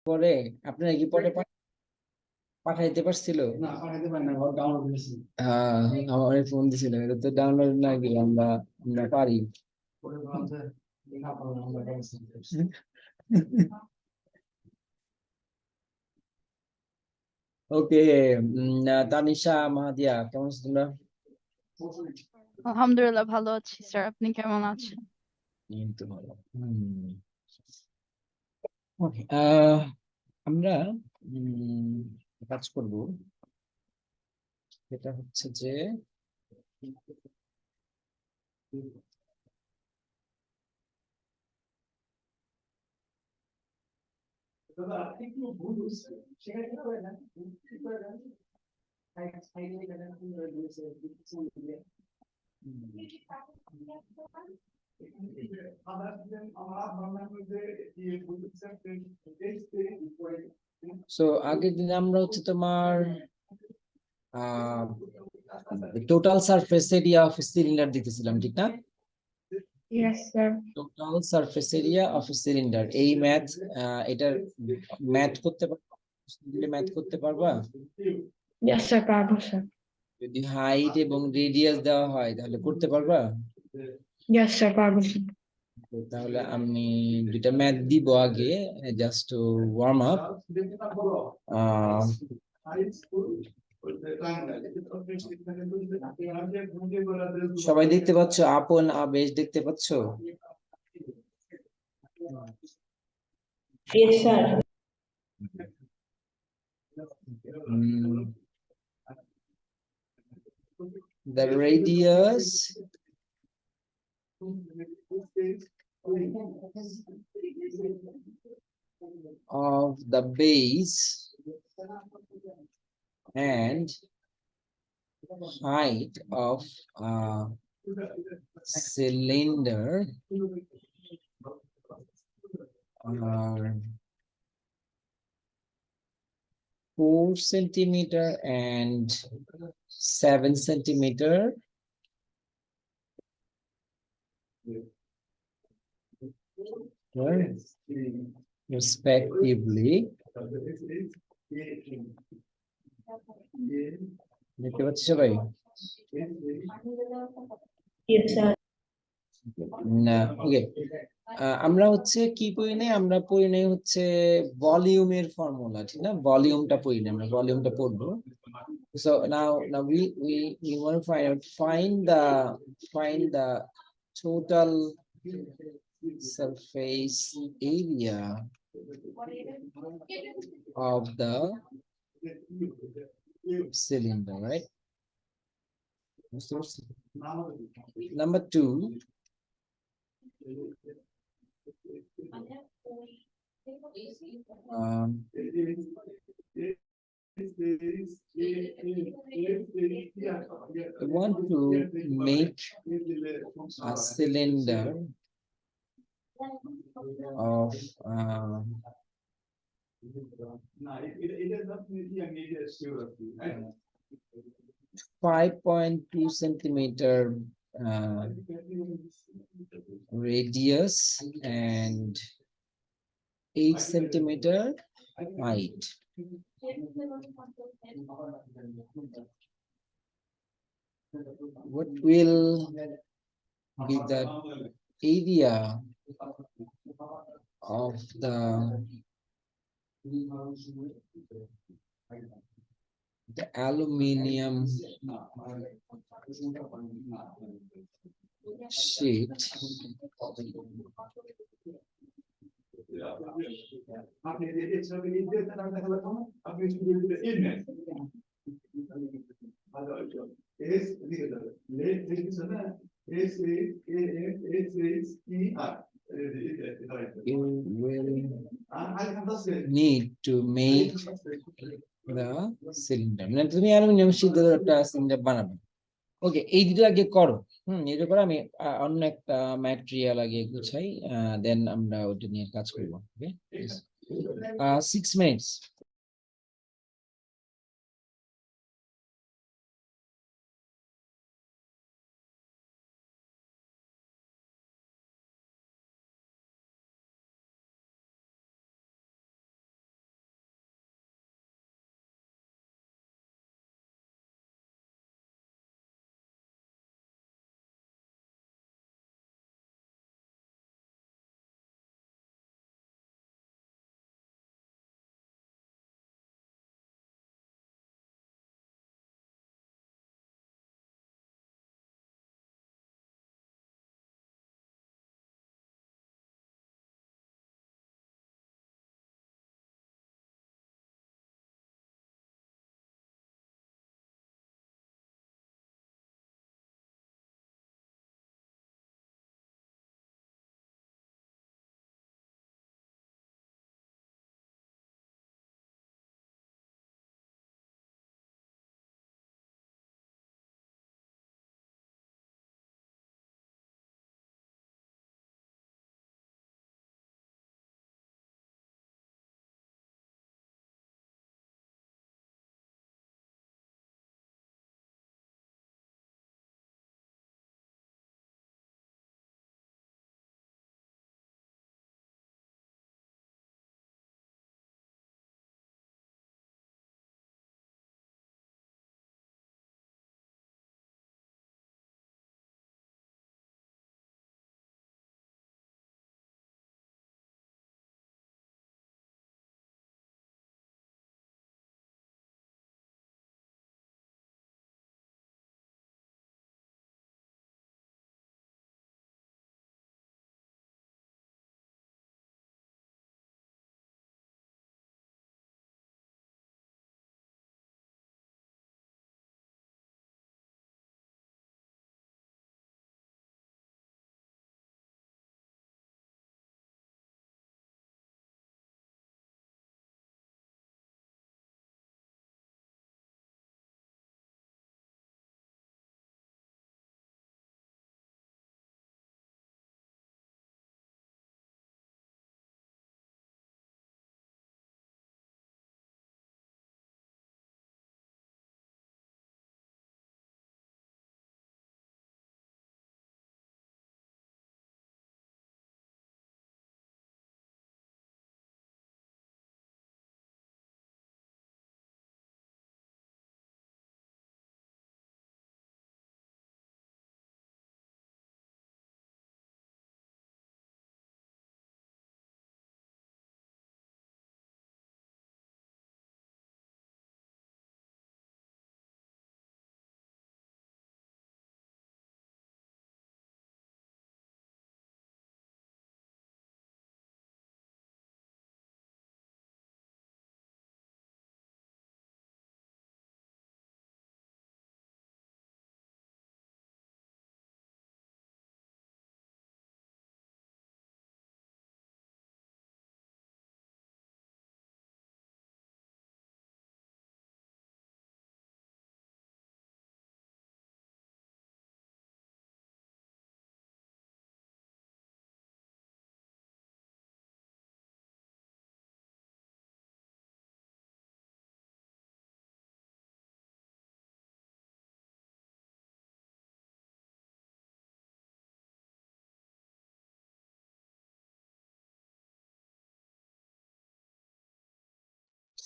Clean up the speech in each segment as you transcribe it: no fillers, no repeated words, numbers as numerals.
পরে আপনারা কি পরে পাঠাইতে পারছিল? না পাঠাইতে পারি না, ওর ডাউনলোড করেছি। হ্যাঁ, আমার ফোন দিছিল, এটা তো ডাউনলোড না গেলে আমরা পারি। পরে বলতে লেখা পড়া আমরা করেছি। ওকে, তানিশা মাহাদিয়া, কেমন আছো তোমরা? আলহামদুলিল্লাহ ভালো আছি স্যার, আপনি কেমন আছেন? এই তো ভালো। ওকে, আমরা কাজ করব, এটা হচ্ছে যে দাদা একটু ভুল হচ্ছে, সেখানে কি করে না কি করে না সাইডে গেলে কি করে দিয়েছে কিছু দিয়ে সো আগের দিন আমরা হচ্ছে তোমার total surface area of cylinder দিতেছিলাম, ঠিক না? Yes, sir. Total surface area of cylinder, এই ম্যাথ, এটার ম্যাথ করতে পারবা? ম্যাথ করতে পারবা? Yes, sir, পারবো স্যার। যদি হাইট এবং রেডিয়াস দেওয়া হয় তাহলে করতে পারবা? Yes, sir, পারবো স্যার। তাহলে আমি দুইটা ম্যাথ দিব আগে, জাস্ট টু ওয়ার্ম আপ। সবাই দেখতে পাচ্ছ? আপন আবেশ দেখতে পাচ্ছ? Yes, sir. The radius of the base and height of a cylinder are 4 centimeter and 7 centimeter respectively. দেখতে পাচ্ছি সবাই? Yes, sir. না, ওকে। আমরা হচ্ছে কি পড়ি নাই? আমরা পড়ি নাই হচ্ছে ভলিউমের ফর্মুলা, ঠিক না? ভলিউমটা পড়ি নাই, আমরা ভলিউমটা পড়বো। So now we want to find the total surface area of the cylinder, right? Number 2, I want to make a cylinder of 5.2 centimeter radius and 8 centimeter height. What will be the area of the aluminium sheet you will need to make the cylinder. মানে তুমি aluminium sheet দিয়ে একটা cylinder বানাবে। ওকে, এই দুটো আগে করো। এটা করে আমি অন্য একটা ম্যাটেরিয়াল আগে গুছাই, দেন আমরা ওটা নিয়ে কাজ করবো। ওকে, 6 minutes।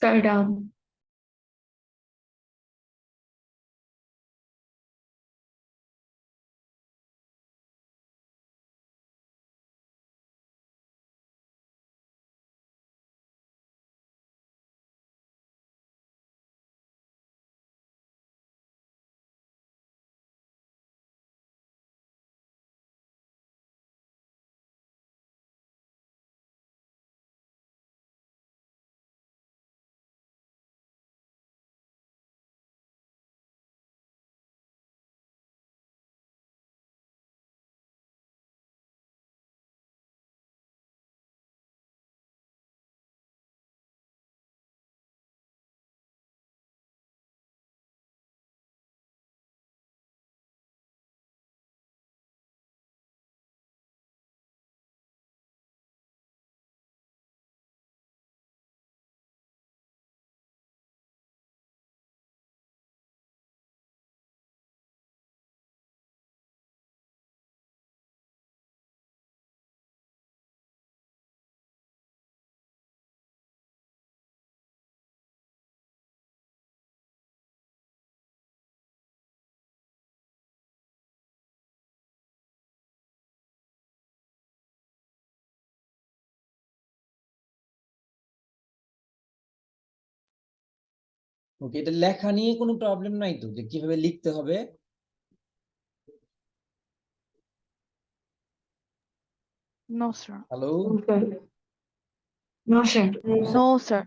Sir, down. ওকে, এটা লেখা নিয়ে কোনো প্রবলেম নাই তো, যে কিভাবে লিখতে হবে? No, sir. Hello, No, sir. No, sir.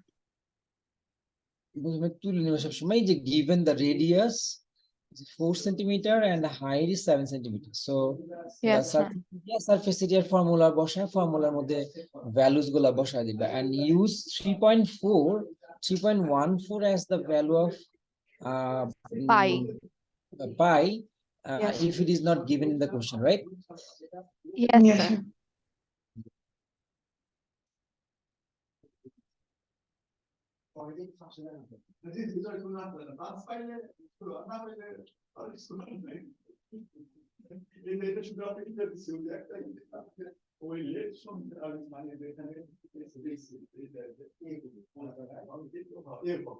তুলে নেবে সবসময় যে given the radius is 4 centimeter and the height is 7 centimeter, so the Yes, sir. surface area formula বসায়, ফর্মুলার মধ্যে ভ্যালুস গুলা বসায় দিবা and use 3.14 as the value of Pi. pi Yes. if it is not given in the question, right? Yes, Yes, sir. sir. এটা শুধু আপনি এটা দিচ্ছি ওই একটা ওই লেট সময় আমি মানে এখানে দেখছি এটা এরকম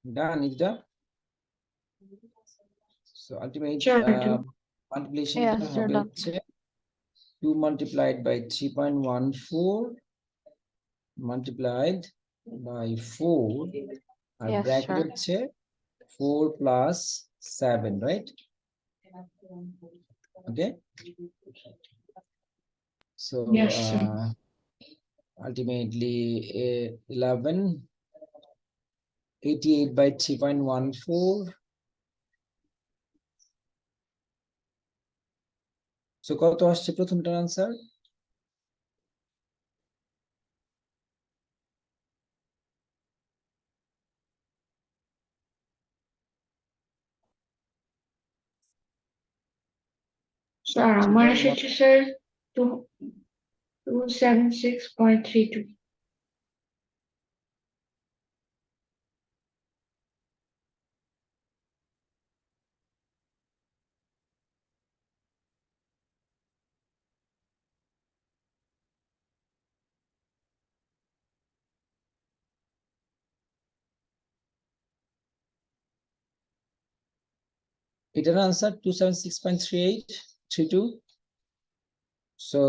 Done, is done. So ultimate Sure, do. multiplication Yes, টা sir, হবে done. হচ্ছে 2 multiplied by 3.14 multiplied by 4 আর Yes, ব্র্যাকেট sir. হচ্ছে 4 plus 7, right? Okay, so Yes, sir. ultimately 11 88 by 3.14. So কত আসছে প্রথমটার আনসার? Sir, আমার এসেছে স্যার 276.32. এটার আনসার 276.3832। সো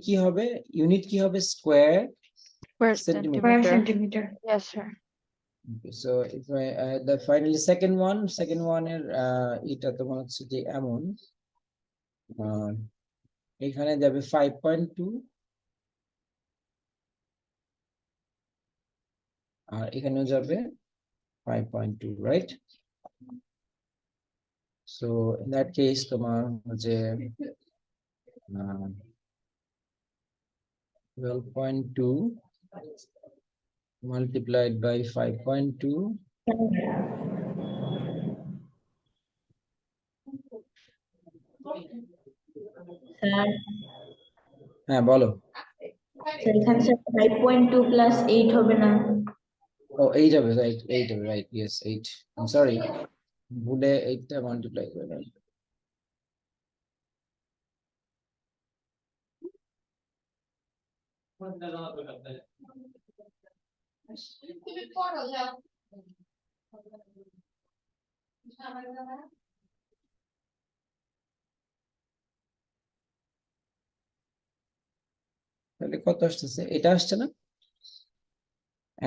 কি হবে, ইউনিট কি হবে, square Per centimeter. Per centimeter. centimeter. Yes, sir. So if I the finally second one এর এটা তোমার হচ্ছে যে এমন এখানে যাবে 5.2 আর এখানেও যাবে 5.2, right? So in that case তোমার যে 12.2 multiplied by 5.2, স্যার হ্যাঁ বলো। স্যার এখানে স্যার 5.2 প্লাস 8 হবে না? ও 8 হবে, right? 8 হবে, right? Yes, 8. I'm sorry, ভুলে 8 টা মাল্টিপ্লাই করে দিলাম। তাহলে কত আসতেছে, এটা আসছে না?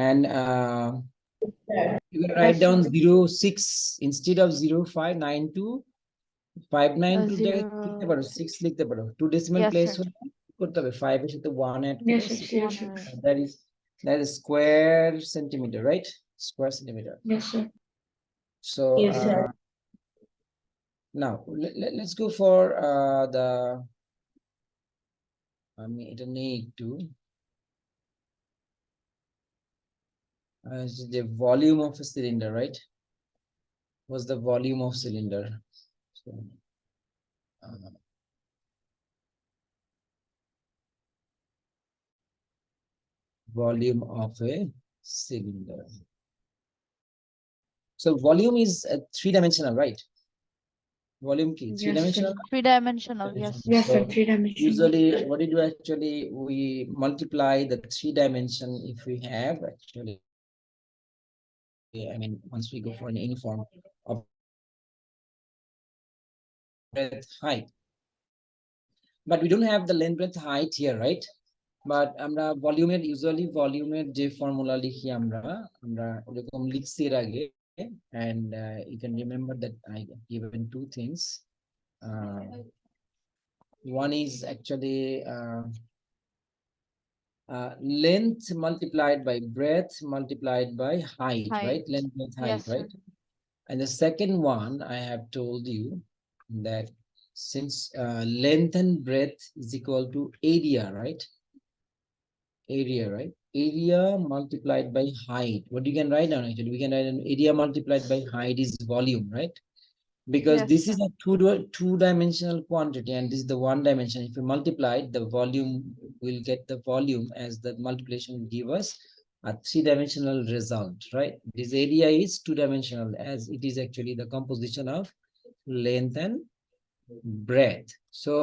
And you can write down 06 instead of 0592 592 জায়গায় কি লিখতে পারো, 6 লিখতে পারো। 2 decimal Yes, place sir. হলে কি করতে হবে, 5 এর সাথে 1 add Yes, করে sir. 6, Yes, sir. that is square centimeter, right? Square centimeter. Yes, sir. So Yes, sir. now let's go for the এটা নেই একটু the volume of a cylinder, right? What's the volume of cylinder? So, volume of a cylinder. So volume is three-dimensional, right? Volume key, Yes, three-dimensional. sir. Three-dimensional, yes. Yes, sir. So 3-dimensional. usually, what do we do actually? We multiply the 3 dimension if we have actually. I mean, once we go for any form of breadth height, but we don't have the length breadth height here, right? But আমরা ভলিউমের usually ভলিউমের যে formula লিখি আমরা এরকম লিখছি এর আগে, and you can remember that I given two things. One is actually length multiplied by breadth multiplied by height, Height. right? Length and height, Yes, sir. right? And the second one, I have told you that since length and breadth is equal to area, right? Area, right? Area multiplied by height. What you can write down actually? We can write down area multiplied by height is volume, right? Because Yes, this sir. is a two-dimensional quantity and this is the one dimension. If you multiply it, the volume will get the volume as the multiplication will give us a three-dimensional result, right? This area is two-dimensional as it is actually the composition of length and breadth. So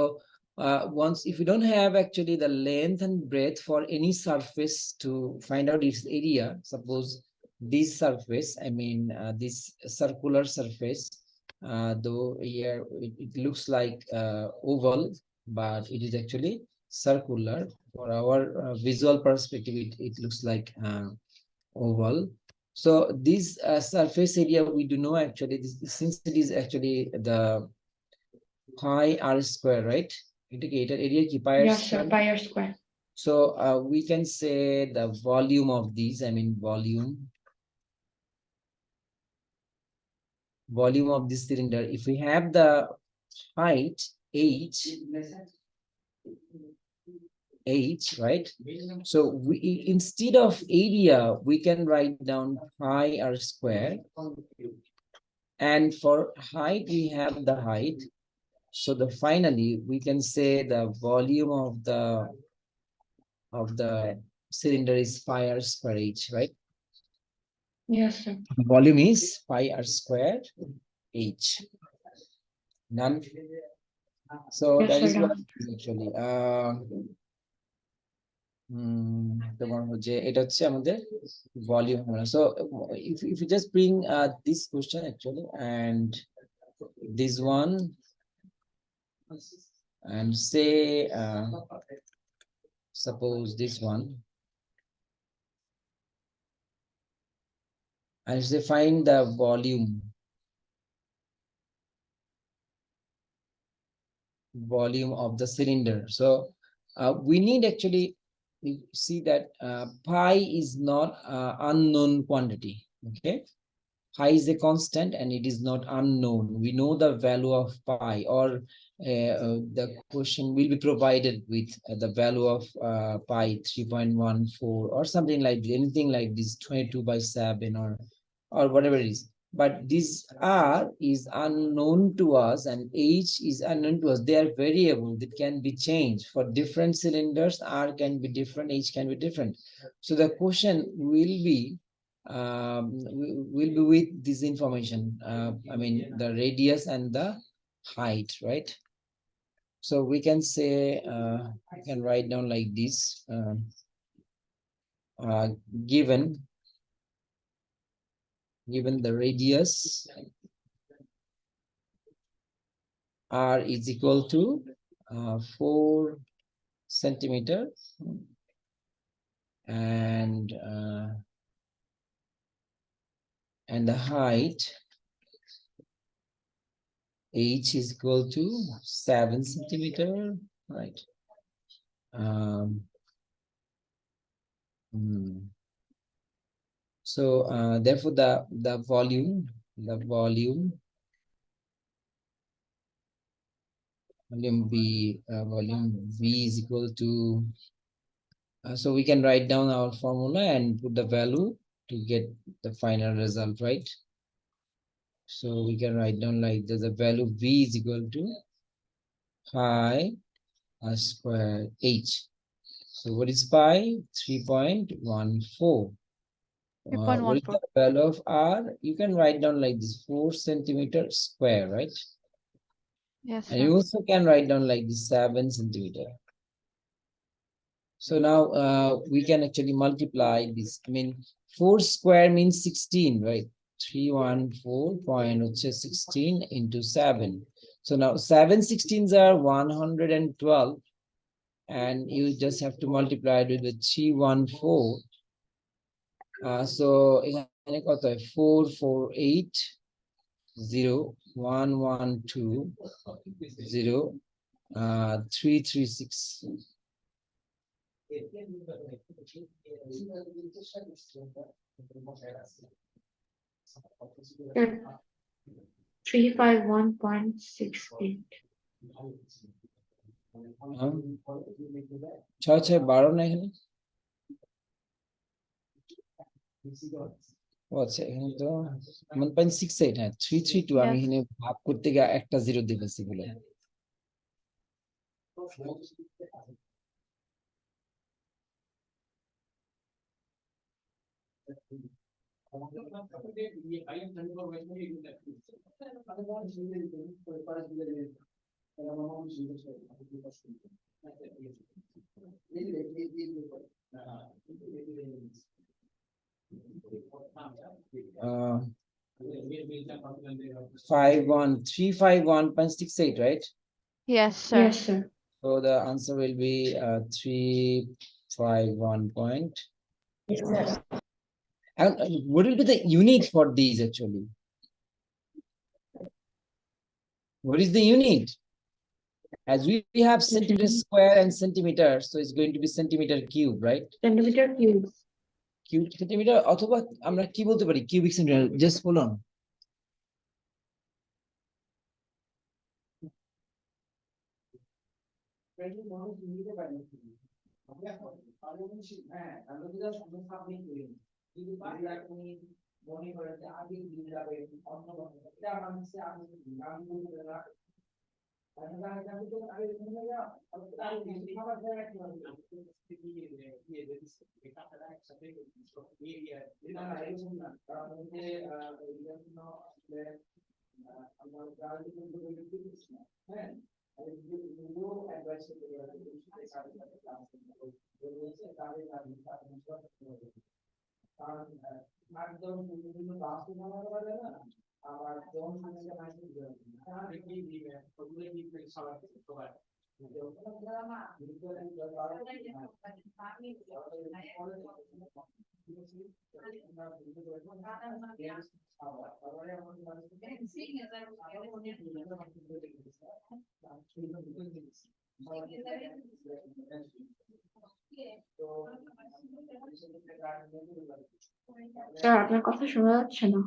once if you don't have actually the length and breadth for any surface to find out its area, suppose this surface, I mean this circular surface, though here it looks like oval, but it is actually circular. For our visual perspective, it looks like oval. So this surface area, we do know actually this, since it is actually the pi r square, right? Indicator area ki pi r Yes, sir. square. Pi r square. So we can say the volume of these, I mean volume of this cylinder. If we have the height h, right? So we instead of area, we can write down pi r square, and for height we have the height. So the finally we can say the volume of the cylinder is pi r square h, right? Yes, sir. The volume is pi r square h. None. So Yes, that sir, is what done. it is actually. তোমার হচ্ছে এটা হচ্ছে আমাদের volume so if you just bring this question actually and this one and say suppose this one and say find the volume of the cylinder. So we need actually we see that pi is not unknown quantity. Okay, pi is a constant and it is not unknown. We know the value of pi, or the question will be provided with the value of pi 3.14 or something like anything like this 22/7 or whatever it is. But this r is unknown to us and h is unknown to us. They are variable that can be changed for different cylinders. R can be different, h can be different. So the question will be will be with this information. I mean the radius and the height, right? So we can say I can write down like this. Given the radius r is equal to 4 centimeter and the height h is equal to 7 centimeter, right? So therefore the volume V is equal to so we can write down our formula and put the value to get the final result, right? So we can write down like there's a value V is equal to pi square h. So what is pi? 3.14. What is the value of r? You can write down like this 4 centimeter square, right? Yes, And sir. you also can write down like this 7 centimeter. So now we can actually multiply this. I mean 4 square means 16, right? 314.16 into 7. So now 7 16s are 112 and you just have to multiply it with the 314. So এখানে কত হয় 448 0112 0336. Sir, 351.68. 6 6 12 না এখানে? ও আচ্ছা এখানে তো 1.68, হ্যাঁ 332 আমি Yes. এখানে ভাগ করতে গিয়ে একটা জিরো দিয়েছি বলে। Uh, 351.68, right? Yes, sir. Yes, sir. So the answer will be 351 point. Yes, sir. And what will be the unit for these actually? What is the unit? As we have centimeter square and centimeter, so it's going to be centimeter cube, right? Centimeter cube. Cube centimeter অথবা আমরা কি বলতে পারি cubic centimeter, just hold on. মনে করেন যে আগে দিন যাবে অন্য এটা মানুষে আমি বলতে না আবার যখন সামনে মাইকে দিবেন তাহলে কি দিবেন ওগুলো কি সবার সবার স্যার আপনার কথা শোনা যাচ্ছে না।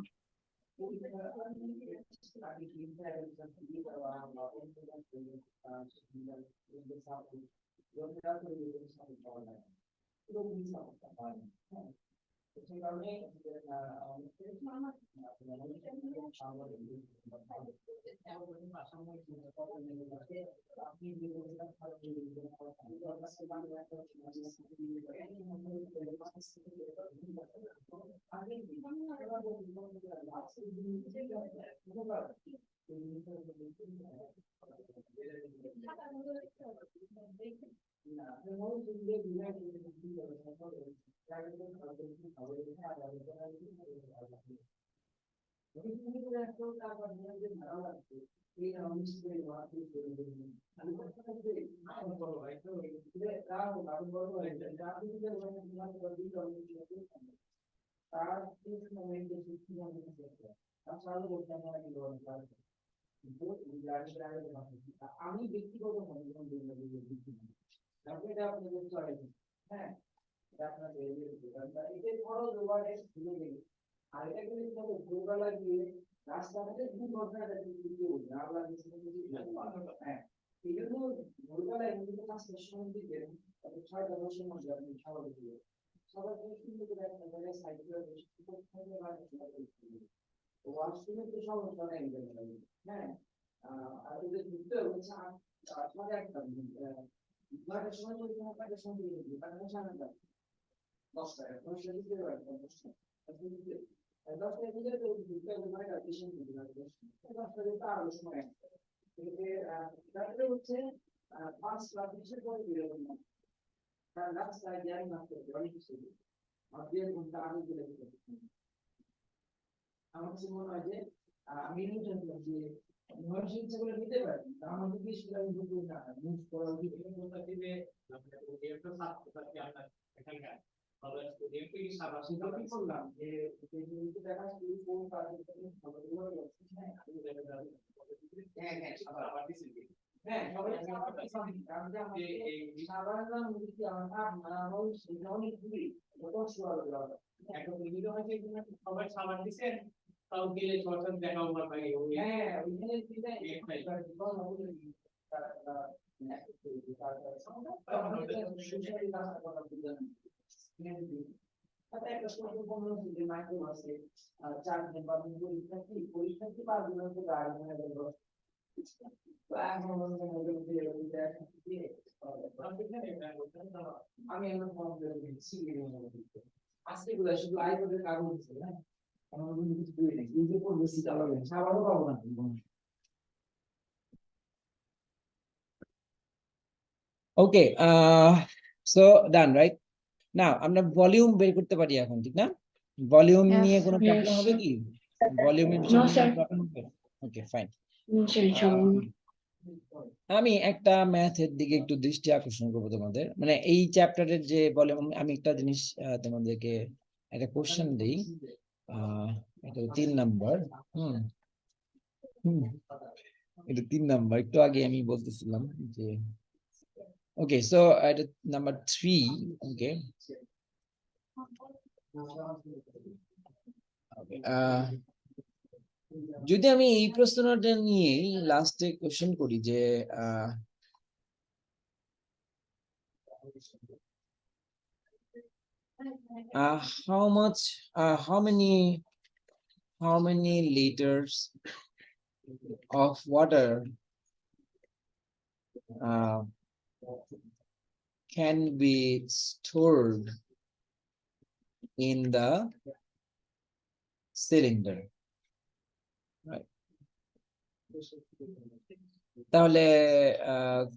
আমি ব্যক্তিগত হ্যাঁ এদের খরচ ওভারে ভুলে গেলি আর এটা কিন্তু হবে ভোরবেলা গিয়ে রাস্তাঘাটে দু ঘন্টা হ্যাঁ এই জন্য ভোরবেলা এমনি কাজটা সময় দিতে 6টা-10টার মধ্যে আপনি খাবার দিয়ে সবাই সুন্দর করে একটা জায়গায় সাইকেল ওয়াশরুমে তো সমস্যা নেই হ্যাঁ আর ওদের ঢুকতে হচ্ছে 9টার সময় যদি কোনো কাজের সময় দিয়ে দিই তাহলে সাড়ে 10টা 10টা দিতে পারে 10টায় দিলে তো ঢুকতে হবে 9টা বেশি দিতে পারে 10টা দিতে আরো সময় তারপরে হচ্ছে 5 লাখ বিশের পরে দিয়ে দেবেন কারণ রাস্তায় জ্ঞান না করতে অনেক কিছু আর 1.5 ঘন্টা আগে দিলে আমার কাছে মনে হয় যে আমি যে মহাশিক্ষাগুলো নিতে পারি আমাদের কি সেটা কিন্তু না মুভ করা উচিত কোনটা দিবে একটা ছাত্রছাত্রী আপনার এখানকার করলাম যে দেখা কোন কাজের হ্যাঁ হ্যাঁ আবার হ্যাঁ সবাই এই সাধারণ মুক্তি আমার সেটা অনেক দূরে একটা ভিডিও আছে সবাই সাবান দিচ্ছেন তাও গেলে সরকার দেখা ওভার পাই হ্যাঁ ওইখানে দিলে একবার জীবন হবে একটা ছোট কোনো যে মাইক্রো আছে 4 দিন বা 2 দিন পরীক্ষা কি 5 দিনের মধ্যে গাড়ি মনে গেল আমি এখন ফোন করে দিচ্ছি আজকে গুলো শুধু আইপডের কাগজ দিচ্ছে না আমার কোনো কিছু দুই নেই এই যে পড়বে সেটা পাবে সাবারও পাবো না ওকে সো ডান রাইট না আমরা ভলিউম বের করতে পারি এখন ঠিক না ভলিউম Yes, নিয়ে কোনো sir. প্রবলেম হবে কি ভলিউমের No, বিষয়ে sir. প্রবলেম হবে ওকে ফাইন ইনশাআল্লাহ। আমি একটা ম্যাথের দিকে একটু দৃষ্টি আকর্ষণ করবো তোমাদের মানে এই চ্যাপ্টারের যে ভলিউম আমি একটা জিনিস তোমাদেরকে একটা কোশ্চেন দিই এটা 3 নাম্বার হুম এটা 3 নাম্বার একটু আগে আমি বলতেছিলাম যে ওকে সো এটা নাম্বার 3 ওকে যদি আমি এই প্রশ্নটা নিয়ে লাস্টে কোশ্চেন করি যে how many liters of water can be stored in the cylinder, right? তাহলে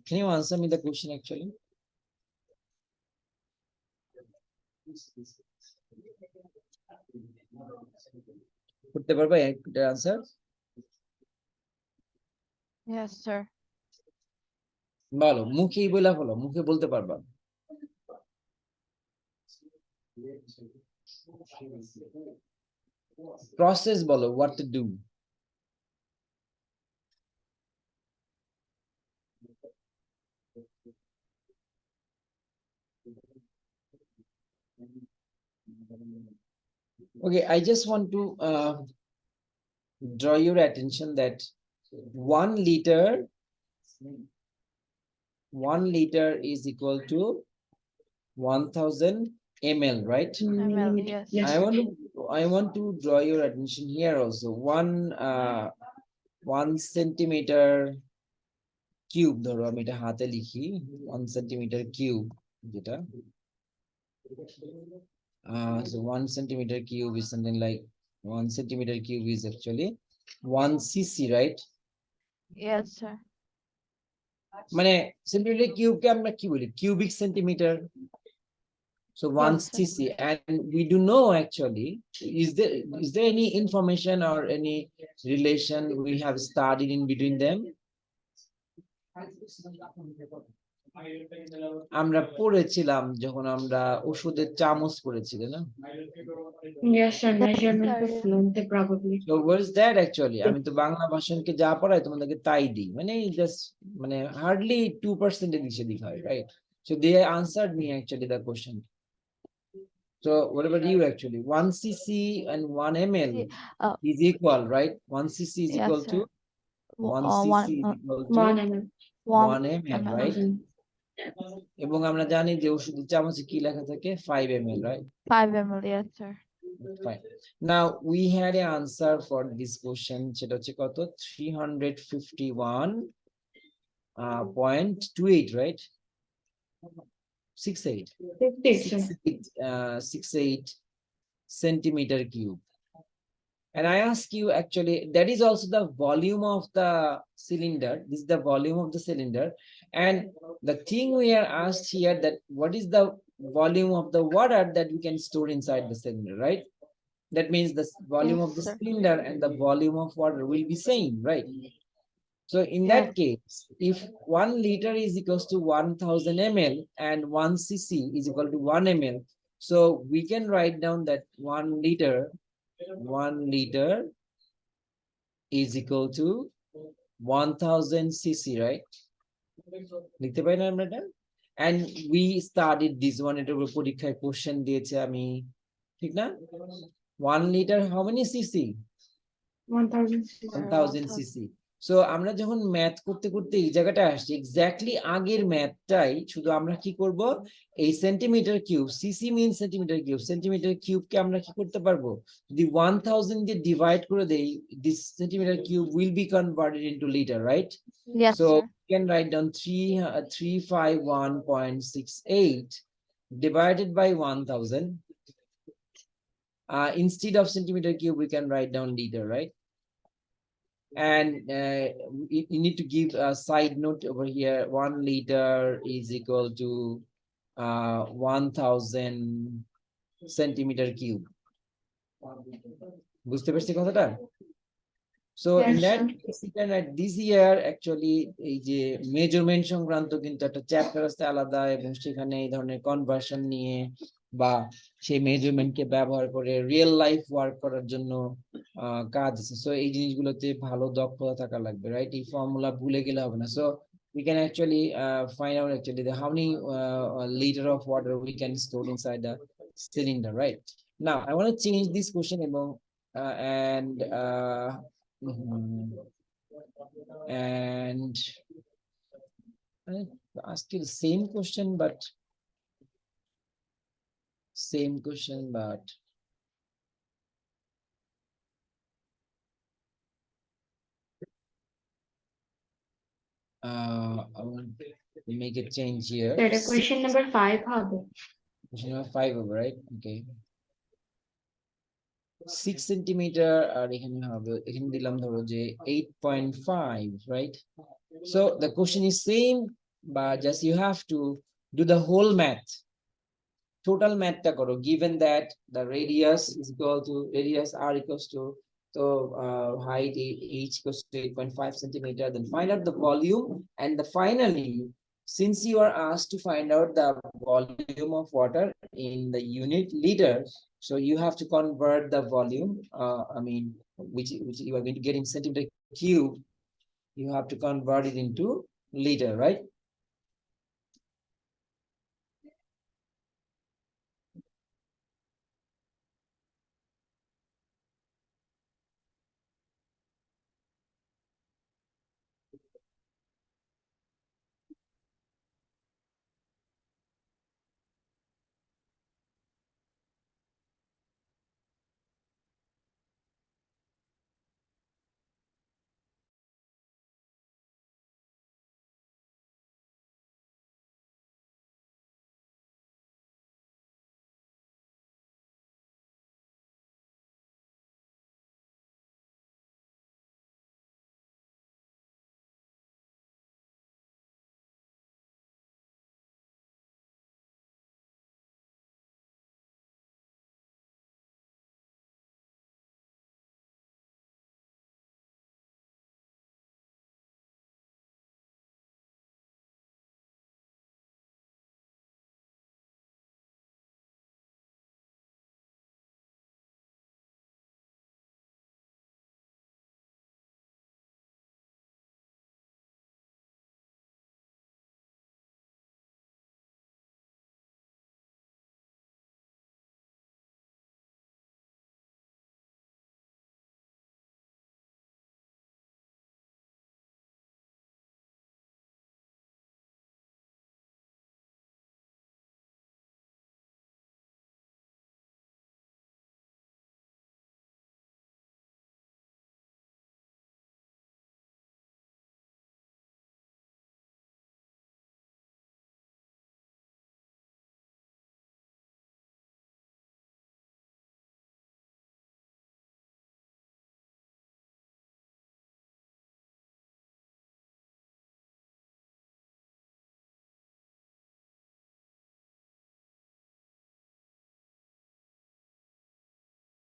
can you answer me the question actually? করতে পারবে এটার আনসার? Yes, sir. বলো, মুখেই বলা হলো, মুখে বলতে পারবা? প্রসেস বলো, what to do. Okay, I just want to draw your attention that 1 liter is equal to 1000 ml, right? ML, yes. Yes, sir. I want to draw your attention here also. 1 centimeter cube, ধরো আমি এটা হাতে লিখি, 1 centimeter cube যেটা, so 1 centimeter cube is something like 1 centimeter cube is actually 1 cc, right? Yes, sir. মানে centimetre কিউবকে আমরা কি বলি, cubic centimetre. So 1 Yes, sir. cc, and we do know actually, is there any information or any relation we have studied in between them? আমরা পড়েছিলাম যখন আমরা ওষুধের চামচ পড়েছিলাম না? Yes, sir. Measurement Sir, of yes. length probably. So what is that actually? আমি তো বাংলা ভাষণকে যা পড়াই তোমাদেরকে তাই দিই, মানে জাস্ট মানে হার্ডলি 2% এদিক সেদিক হয়, right? So they answered me actually the question. So what about you actually? 1 cc and 1 ml is equal, right? 1 cc is Yes, equal to sir. 1 One, cc is equal to 1 ml. 1 ml, ml. right? এবং আমরা জানি যে ওষুধের চামচে কি লেখা থাকে, 5 ml, right? 5 ml, yes, sir. Fine. Now we had an answer for this question. সেটা হচ্ছে কত? 351.28, right? 68. 50, sir. 68 centimeter cube. And I ask you actually, that is also the volume of the cylinder. This is the volume of the cylinder. And the thing we are asked here, that what is the volume of the water that we can store inside the cylinder, right? That means the volume Yes, of the sir. cylinder and the volume of water will be same, right? So in that Yes. case, if 1 liter is equals to 1000 ml and 1 cc is equal to 1 ml, so we can write down that 1 liter is equal to 1000 cc, right? লিখতে পারি না আমরা এটা? And we studied this one, এটার উপর পরীক্ষায় question দিয়েছে আমি, ঠিক না? 1 liter how many cc? 1000. 1000 cc. So আমরা যখন ম্যাথ করতে করতে এই জায়গাটা আসছি, এক্স্যাক্টলি আগের ম্যাথটাই, শুধু আমরা কি করব, এই সেন্টিমিটার কিউব, সিসি মিন সেন্টিমিটার কিউবকে আমরা কি করতে পারবো, যদি 1000 দিয়ে ডিভাইড করে দেই, this centimetre cube will be converted into litre, right? Yes, So sir. we can write down 351.68 divided by 1000. Instead of centimeter cube, we can write down liter, right? And you need to give a side note over here. 1 liter is equal to 1000 centimeter cube. বুঝতে পারছি কথাটা? So in Yes, that sir. case, you can write this year actually এই যে measurement সংক্রান্ত কিন্তু একটা chapter আছে আলাদা, এবং সেখানে এই ধরনের কনভার্সন নিয়ে বা সেই মেজারমেন্টকে ব্যবহার করে রিয়েল লাইফ ওয়ার্ক করার জন্য কাজ আছে। সো এই জিনিসগুলোতে ভালো দক্ষতা থাকা লাগবে, রাইট? এই ফর্মুলা ভুলে গেলে হবে না। So we can actually find out actually the how many liter of water we can store inside the cylinder, right? Now I want to change this question এবং and I ask you the same question, but I want to make a change here. Sir, question number 5 হবে. Question number 5 over, right? Okay. 6 centimeter আর এখানে হবে, এখানে দিলাম ধরো যে 8.5, right? So the question is same, but just you have to do the whole math. Total math ta karo, given that the radius is equal to radius r equals to height h equals to 8.5 centimeter, then find out the volume, and finally, since you are asked to find out the volume of water in the unit liters, so you have to convert the volume, which you are going to get in centimeter cube, you have to convert it into liter, right?